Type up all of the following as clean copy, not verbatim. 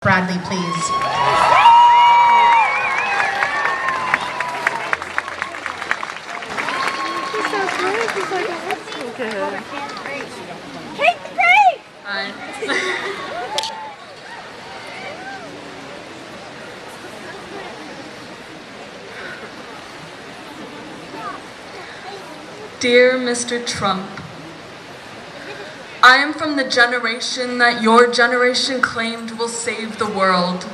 Bradley, please. She's so sweet. She's like, that's so good. Take the break! Hi. Dear Mr. Trump, I am from the generation that your generation claimed will save the world.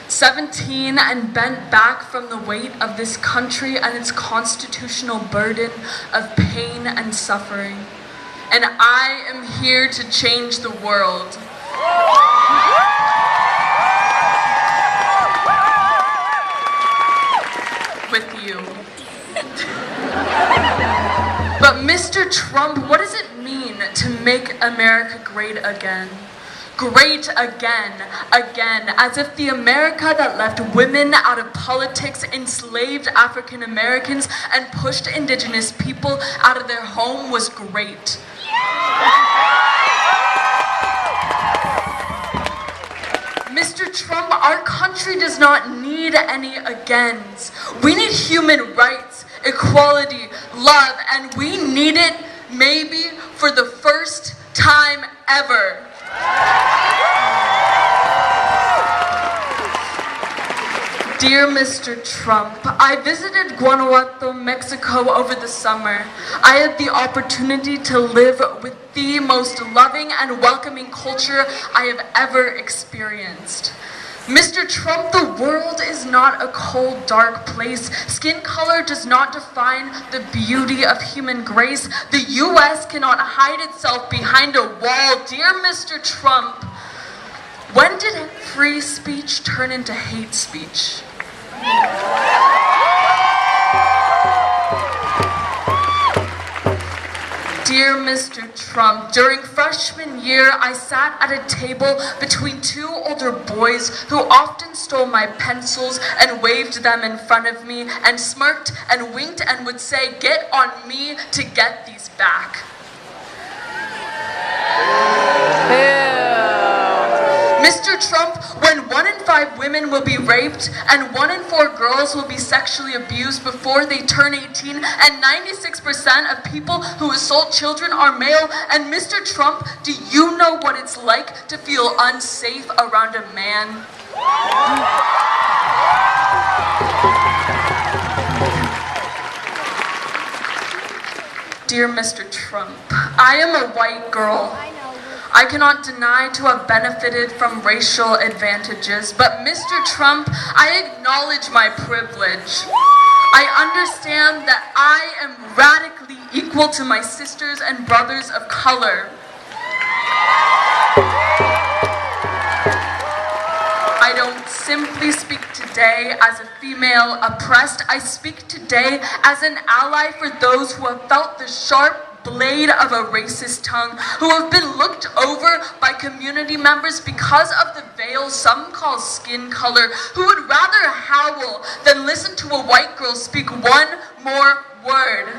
17 and bent back from the weight of this country and its constitutional burden of pain and suffering. And I am here to change the world. With you. But Mr. Trump, what does it mean to make America great again? Great again, again, as if the America that left women out of politics, enslaved African Americans, and pushed indigenous people out of their home was great. Mr. Trump, our country does not need any agains. We need human rights, equality, love, and we need it maybe for the first time ever. Dear Mr. Trump, I visited Guanajuato, Mexico over the summer. I had the opportunity to live with the most loving and welcoming culture I have ever experienced. Mr. Trump, the world is not a cold, dark place. Skin color does not define the beauty of human grace. The U.S. cannot hide itself behind a wall. Dear Mr. Trump, when did free speech turn into hate speech? Dear Mr. Trump, during freshman year, I sat at a table between two older boys who often stole my pencils and waved them in front of me and smirked and winked and would say, "Get on me to get these back." Mr. Trump, when 1 in 5 women will be raped and 1 in 4 girls will be sexually abused before they turn 18, and 96% of people who assault children are male, and Mr. Trump, do you know what it's like to feel unsafe around a man? Dear Mr. Trump, I am a white girl. I cannot deny to have benefited from racial advantages, but Mr. Trump, I acknowledge my privilege. I understand that I am radically equal to my sisters and brothers of color. I don't simply speak today as a female oppressed. I speak today as an ally for those who have felt the sharp blade of a racist tongue, who have been looked over by community members because of the veil some call skin color, who would rather howl than listen to a white girl speak one more word.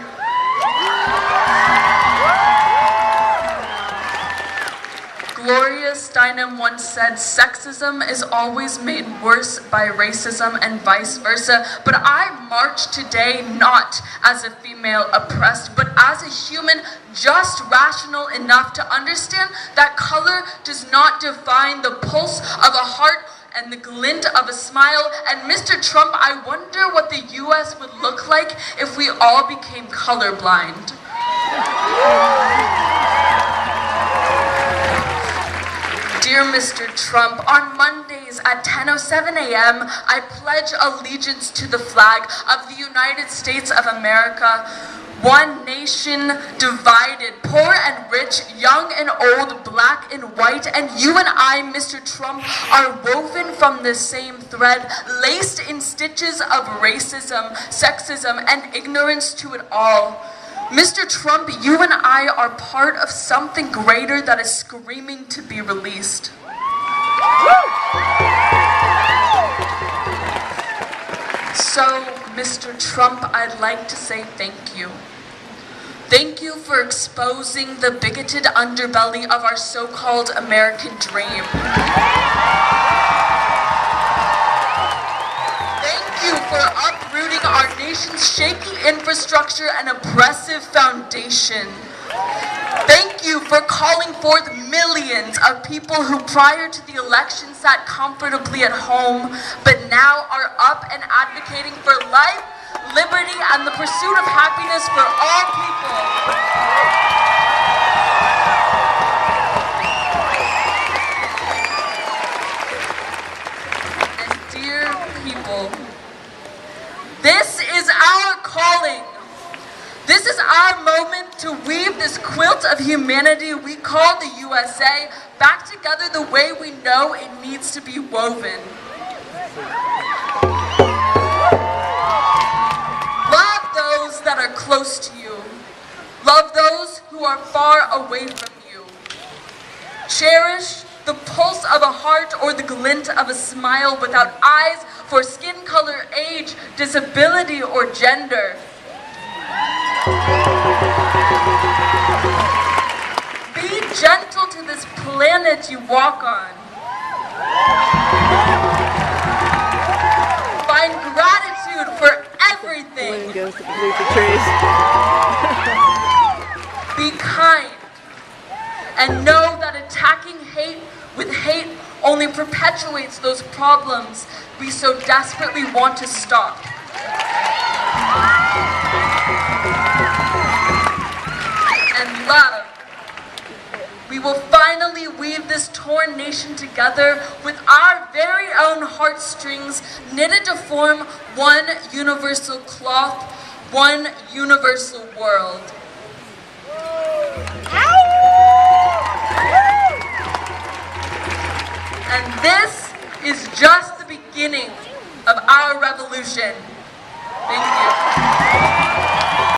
Gloria Steinem once said, "Sexism is always made worse by racism and vice versa." But I march today not as a female oppressed, but as a human just rational enough to understand that color does not define the pulse of a heart and the glint of a smile. And Mr. Trump, I wonder what the U.S. would look like if we all became colorblind. Dear Mr. Trump, on Mondays at 10:07 a.m., I pledge allegiance to the flag of the United States of America, one nation divided, poor and rich, young and old, black and white, and you and I, Mr. Trump, are woven from the same thread, laced in stitches of racism, sexism, and ignorance to it all. Mr. Trump, you and I are part of something greater that is screaming to be released. So, Mr. Trump, I'd like to say thank you. Thank you for exposing the bigoted underbelly of our so-called American dream. shaky infrastructure and oppressive foundation. Thank you for calling forth millions of people who prior to the election sat comfortably at home, but now are up and advocating for life, liberty, and the pursuit of happiness for all people. And dear people, this is our calling. This is our moment to weave this quilt of humanity we call the USA back together the way we know it needs to be woven. Love those that are close to you. Love those who are far away from you. Cherish the pulse of a heart or the glint of a smile without eyes for skin color, age, disability, or gender. Be gentle to this planet you walk on. Find gratitude for everything. Wind goes to leave the trees. Be kind. And know that attacking hate with hate only perpetuates those problems we so desperately want to stop. And love. We will finally weave this torn nation together with our very own heartstrings knitted to form one universal cloth, one universal world. And this is just the beginning of our revolution.